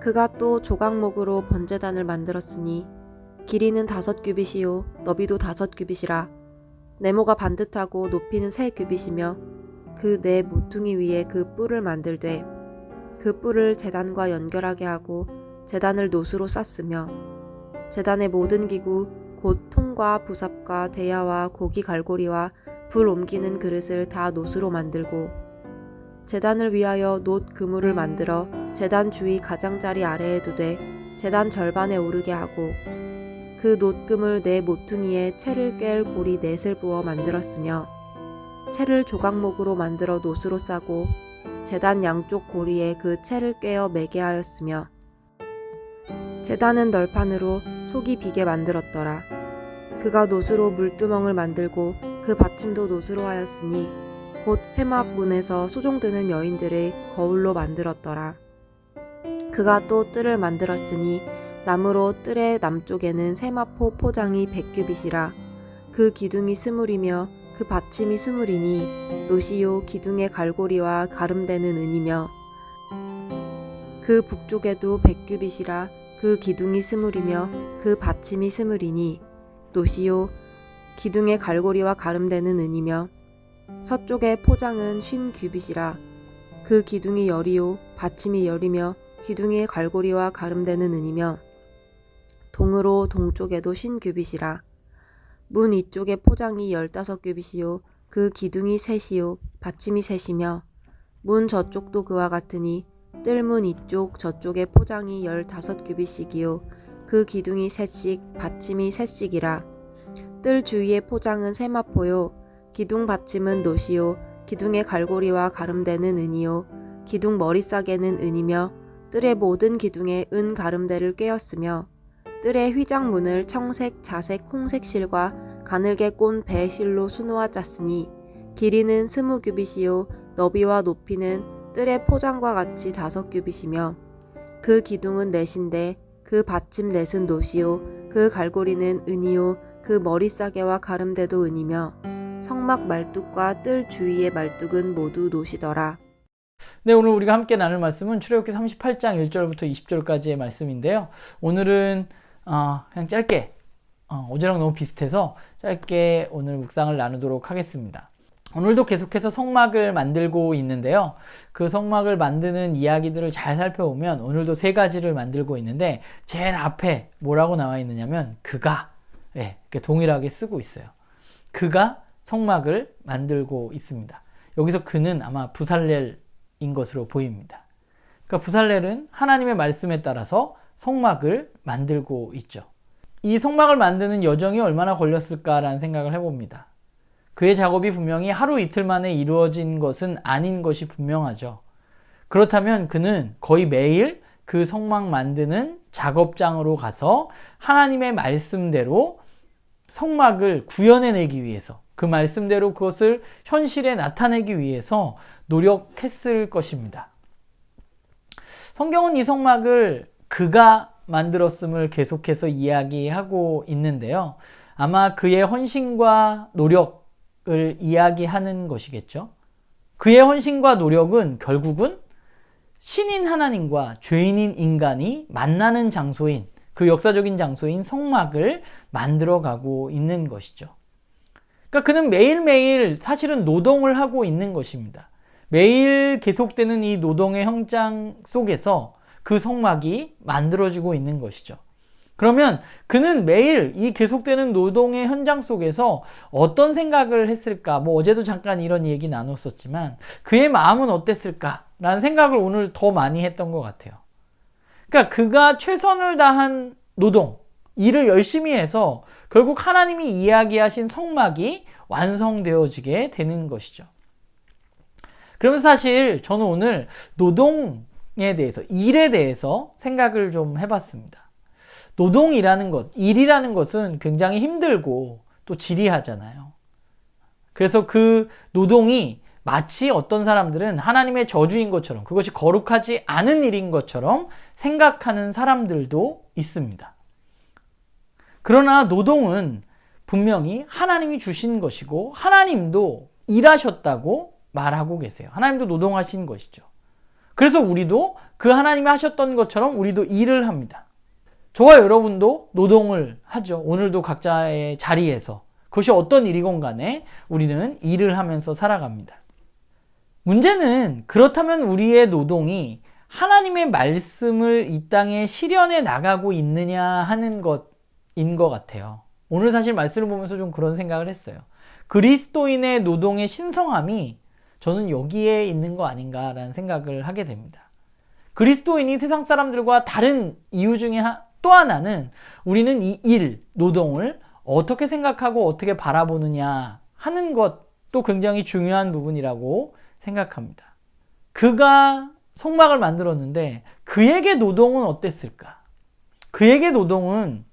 그가 또 조각목으로 번제단을 만들었으니 길이는 5규빗이요 너비도 5규빗이라. 네모가 반듯하고 높이는 3규빗이며 그 네 모퉁이 위에 그 뿔을 만들되 그 뿔을 제단과 연결하게 하고 제단을 노스로 쌌으며 제단의 모든 기구 곧 통과 부삽과 대야와 고기 갈고리와 불 옮기는 그릇을 다 노스로 만들고 제단을 위하여 놋 그물을 만들어 제단 주위 가장자리 아래에 두되 제단 절반에 오르게 하고 그 놋 그물 네 모퉁이에 채를 꿰 고리 넷을 부어 만들었으며 채를 조각목으로 만들어 놋으로 싸고 제단 양쪽 고리에 그 채를 꿰어 매게 하였으며 제단은 널판으로 속이 비게 만들었더라. 그가 놋으로 물두멍을 만들고 그 받침도 놋으로 하였으니 곧 회막 문에서 소종드는 여인들의 거울로 만들었더라. 그가 또 뜰을 만들었으니 나무로 뜰의 남쪽에는 세마포 포장이 100규빗이라. 그 기둥이 20이며 그 받침이 20이니 노시요 기둥의 갈고리와 가름되는 은이며 그 북쪽에도 100규빗이라. 그 기둥이 20이며 그 받침이 20이니 노시요 기둥의 갈고리와 가름되는 은이며 서쪽의 포장은 50규빗이라. 그 기둥이 10이요 받침이 10이며 기둥의 갈고리와 가름되는 은이며 동으로 동쪽에도 50규빗이라. 문 이쪽의 포장이 15규빗이요 그 기둥이 3이요 받침이 3이며 문 저쪽도 그와 같으니 뜰문 이쪽 저쪽의 포장이 15규빗씩이요 그 기둥이 3씩 받침이 3씩이라. 뜰 주위의 포장은 세마포요 기둥 받침은 놋이요 기둥의 갈고리와 가름되는 은이요 기둥 머리싸개는 은이며 뜰의 모든 기둥에 은 가름대를 꿰었으며 뜰의 휘장문을 청색, 자색, 홍색 실과 가늘게 꼰 배 실로 수놓아 짰으니 길이는 20규빗이요 너비와 높이는 뜰의 포장과 같이 5규빗이며 그 기둥은 넷인데 그 받침 넷은 놋이요 그 갈고리는 은이요 그 머리싸개와 가름대도 은이며 성막 말뚝과 뜰 주위의 말뚝은 모두 놋이더라. 네, 오늘 우리가 함께 나눌 말씀은 출애굽기 38장 1절부터 20절까지의 말씀인데요. 오늘은 그냥 짧게 어제랑 너무 비슷해서 짧게 오늘 묵상을 나누도록 하겠습니다. 오늘도 계속해서 성막을 만들고 있는데요. 그 성막을 만드는 이야기들을 잘 살펴보면 오늘도 3가지를 만들고 있는데 제일 앞에 뭐라고 나와 있느냐면 그가 이렇게 동일하게 쓰고 있어요. 그가 성막을 만들고 있습니다. 여기서 그는 아마 부살렐인 것으로 보입니다. 그러니까 부살렐은 하나님의 말씀에 따라서 성막을 만들고 있죠. 이 성막을 만드는 여정이 얼마나 걸렸을까라는 생각을 해봅니다. 그의 작업이 분명히 하루 이틀 만에 이루어진 것은 아닌 것이 분명하죠. 그렇다면 그는 거의 매일 그 성막 만드는 작업장으로 가서 하나님의 말씀대로 성막을 구현해내기 위해서 그 말씀대로 그것을 현실에 나타내기 위해서 노력했을 것입니다. 성경은 이 성막을 그가 만들었음을 계속해서 이야기하고 있는데요. 아마 그의 헌신과 노력을 이야기하는 것이겠죠. 그의 헌신과 노력은 결국은 신인 하나님과 죄인인 인간이 만나는 장소인 그 역사적인 장소인 성막을 만들어가고 있는 것이죠. 그러니까 그는 매일매일 사실은 노동을 하고 있는 것입니다. 매일 계속되는 이 노동의 현장 속에서 그 성막이 만들어지고 있는 것이죠. 그러면 그는 매일 이 계속되는 노동의 현장 속에서 어떤 생각을 했을까? 어제도 잠깐 이런 얘기 나눴었지만 그의 마음은 어땠을까라는 생각을 오늘 더 많이 했던 것 같아요. 그러니까 그가 최선을 다한 노동, 일을 열심히 해서 결국 하나님이 이야기하신 성막이 완성되어지게 되는 것이죠. 그러면서 사실 저는 오늘 노동에 대해서, 일에 대해서 생각을 좀 해봤습니다. 노동이라는 것, 일이라는 것은 굉장히 힘들고 또 지리하잖아요. 그래서 그 노동이 마치 어떤 사람들은 하나님의 저주인 것처럼, 그것이 거룩하지 않은 일인 것처럼 생각하는 사람들도 있습니다. 그러나 노동은 분명히 하나님이 주신 것이고 하나님도 일하셨다고 말하고 계세요. 하나님도 노동하신 것이죠. 그래서 우리도 그 하나님이 하셨던 것처럼 우리도 일을 합니다. 저와 여러분도 노동을 하죠. 오늘도 각자의 자리에서. 그것이 어떤 일이건 간에 우리는 일을 하면서 살아갑니다. 문제는 그렇다면 우리의 노동이 하나님의 말씀을 이 땅에 실현해 나가고 있느냐 하는 것인 것 같아요. 오늘 사실 말씀을 보면서 좀 그런 생각을 했어요. 그리스도인의 노동의 신성함이 저는 여기에 있는 거 아닌가라는 생각을 하게 됩니다. 그리스도인이 세상 사람들과 다른 이유 중에 또 하나는 우리는 이 일, 노동을 어떻게 생각하고 어떻게 바라보느냐 하는 것도 굉장히 중요한 부분이라고 생각합니다. 그가 성막을 만들었는데 그에게 노동은 어땠을까? 그에게 노동은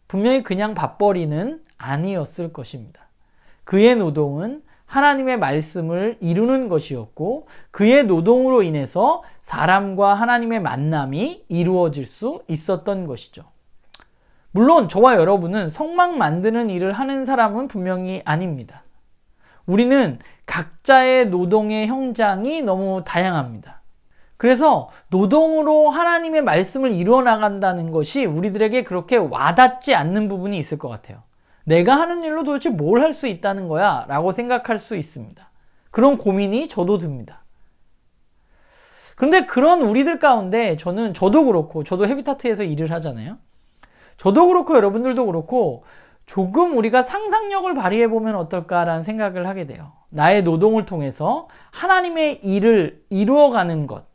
분명히 그냥 밥벌이는 아니었을 것입니다. 그의 노동은 하나님의 말씀을 이루는 것이었고 그의 노동으로 인해서 사람과 하나님의 만남이 이루어질 수 있었던 것이죠. 물론 저와 여러분은 성막 만드는 일을 하는 사람은 분명히 아닙니다. 우리는 각자의 노동의 형장이 너무 다양합니다. 그래서 노동으로 하나님의 말씀을 이루어 나간다는 것이 우리들에게 그렇게 와닿지 않는 부분이 있을 것 같아요. 내가 하는 일로 도대체 뭘 할 수 있다는 거야? 라고 생각할 수 있습니다. 그런 고민이 저도 듭니다. 그런데 그런 우리들 가운데 저도 그렇고, 저도 헤비타트에서 일을 하잖아요. 저도 그렇고 여러분들도 그렇고 조금 우리가 상상력을 발휘해보면 어떨까라는 생각을 하게 돼요. 나의 노동을 통해서 하나님의 일을 이루어가는 것,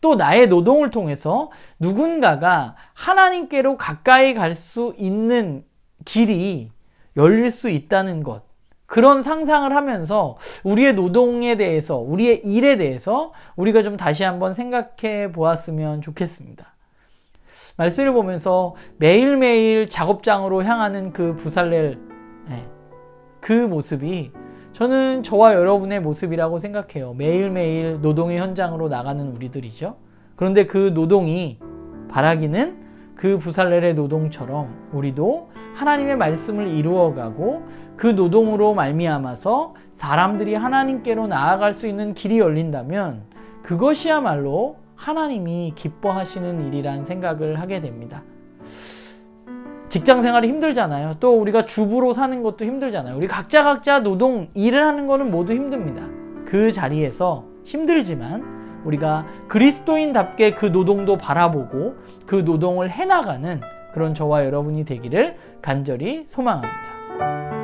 또 나의 노동을 통해서 누군가가 하나님께로 가까이 갈 수 있는 길이 열릴 수 있다는 것, 그런 상상을 하면서 우리의 노동에 대해서, 우리의 일에 대해서 우리가 좀 다시 한번 생각해 보았으면 좋겠습니다. 말씀을 보면서 매일매일 작업장으로 향하는 그 부살렐, 그 모습이 저는 저와 여러분의 모습이라고 생각해요. 매일매일 노동의 현장으로 나가는 우리들이죠. 그런데 그 노동이 바라기는 그 부살렐의 노동처럼 우리도 하나님의 말씀을 이루어가고 그 노동으로 말미암아서 사람들이 하나님께로 나아갈 수 있는 길이 열린다면 그것이야말로 하나님이 기뻐하시는 일이란 생각을 하게 됩니다. 직장 생활이 힘들잖아요. 또 우리가 주부로 사는 것도 힘들잖아요. 우리 각자 노동, 일을 하는 거는 모두 힘듭니다. 그 자리에서 힘들지만 우리가 그리스도인답게 그 노동도 바라보고 그 노동을 해나가는 그런 저와 여러분이 되기를 간절히 소망합니다.